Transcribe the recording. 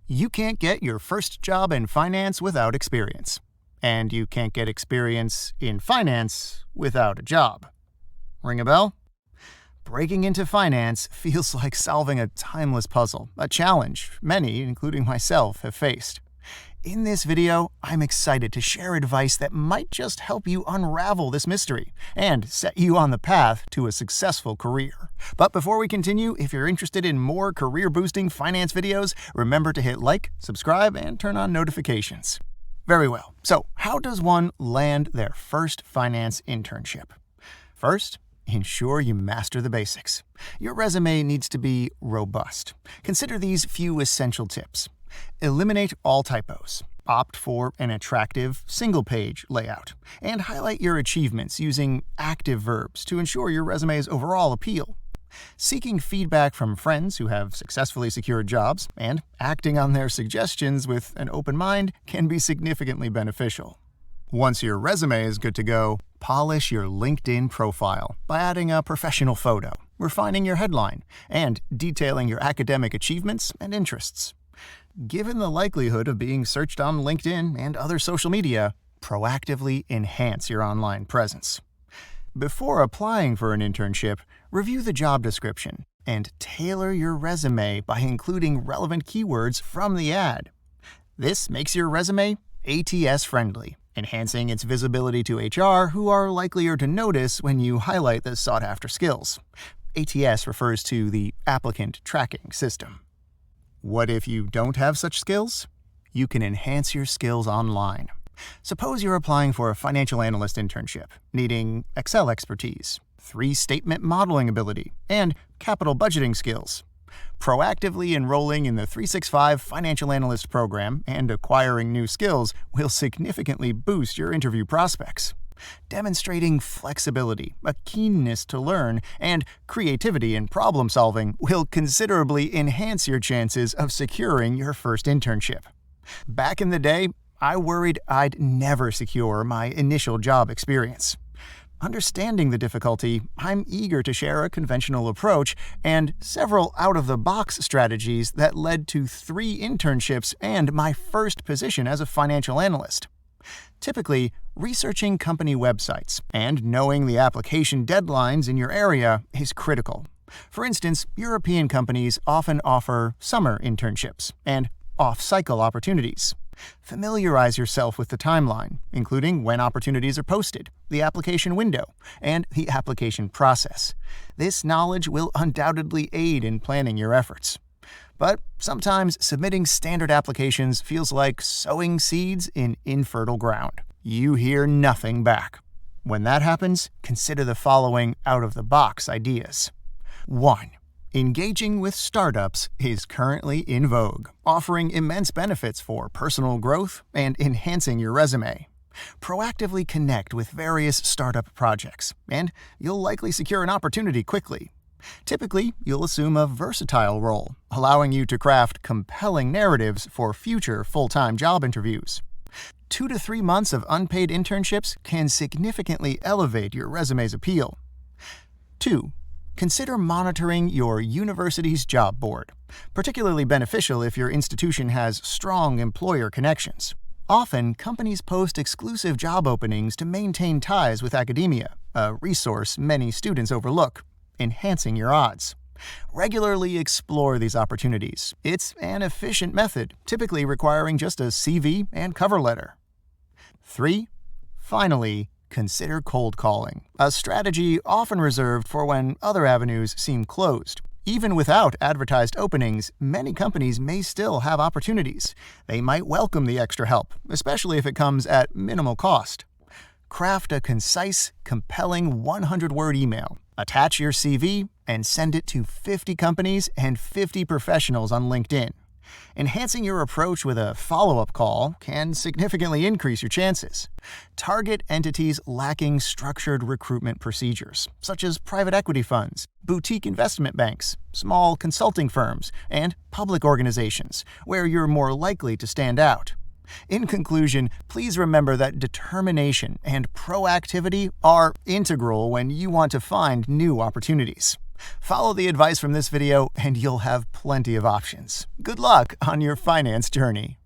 You can't get your first job in finance without experience. And you can't get experience in finance without a job. Ring a bell? Breaking into finance feels like solving a timeless puzzle, a challenge many, including myself, have faced. In this video, I'm excited to share advice that might just help you unravel this mystery and set you on the path to a successful career. But before we continue, if you're interested in more career-boosting finance videos, remember to hit like, subscribe, and turn on notifications. Very well. So, how does one land their first finance internship? First, ensure you master the basics. Your resume needs to be robust. Consider these few essential tips. Eliminate all typos. Opt for an attractive, single-page layout. And highlight your achievements using active verbs to ensure your resume's overall appeal. Seeking feedback from friends who have successfully secured jobs and acting on their suggestions with an open mind can be significantly beneficial. Once your resume is good to go, polish your LinkedIn profile by adding a professional photo, refining your headline, and detailing your academic achievements and interests. Given the likelihood of being searched on LinkedIn and other social media, proactively enhance your online presence. Before applying for an internship, review the job description and tailor your resume by including relevant keywords from the ad. This makes your resume ATS-friendly, enhancing its visibility to HR, who are likelier to notice when you highlight the sought-after skills. ATS refers to the Applicant Tracking System. What if you don't have such skills? You can enhance your skills online. Suppose you're applying for a financial analyst internship, needing Excel expertise, 3-statement modeling ability, and capital budgeting skills. Proactively enrolling in the 365 Financial Analyst program and acquiring new skills will significantly boost your interview prospects. Demonstrating flexibility, a keenness to learn, and creativity in problem solving will considerably enhance your chances of securing your first internship. Back in the day, I worried I'd never secure my initial job experience. Understanding the difficulty, I'm eager to share a conventional approach and several out-of-the-box strategies that led to 3 internships and my first position as a financial analyst. Typically, researching company websites and knowing the application deadlines in your area is critical. For instance, European companies often offer summer internships and off-cycle opportunities. Familiarize yourself with the timeline, including when opportunities are posted, the application window, and the application process. This knowledge will undoubtedly aid in planning your efforts. But sometimes submitting standard applications feels like sowing seeds in infertile ground. You hear nothing back. When that happens, consider the following out-of-the-box ideas. 1. Engaging with startups is currently in vogue, offering immense benefits for personal growth and enhancing your resume. Proactively connect with various startup projects, and you'll likely secure an opportunity quickly. Typically, you'll assume a versatile role, allowing you to craft compelling narratives for future full-time job interviews. 2 to 3 months of unpaid internships can significantly elevate your resume's appeal. 2. Consider monitoring your university's job board, particularly beneficial if your institution has strong employer connections. Often, companies post exclusive job openings to maintain ties with academia, a resource many students overlook, enhancing your odds. Regularly explore these opportunities. It's an efficient method, typically requiring just a CV and cover letter. 3. Finally, consider cold calling, a strategy often reserved for when other avenues seem closed. Even without advertised openings, many companies may still have opportunities. They might welcome the extra help, especially if it comes at minimal cost. Craft a concise, compelling 100-word email. Attach your CV and send it to 50 companies and 50 professionals on LinkedIn. Enhancing your approach with a follow-up call can significantly increase your chances. Target entities lacking structured recruitment procedures, such as private equity funds, boutique investment banks, small consulting firms, and public organizations, where you're more likely to stand out. In conclusion, please remember that determination and proactivity are integral when you want to find new opportunities. Follow the advice from this video and you'll have plenty of options. Good luck on your finance journey.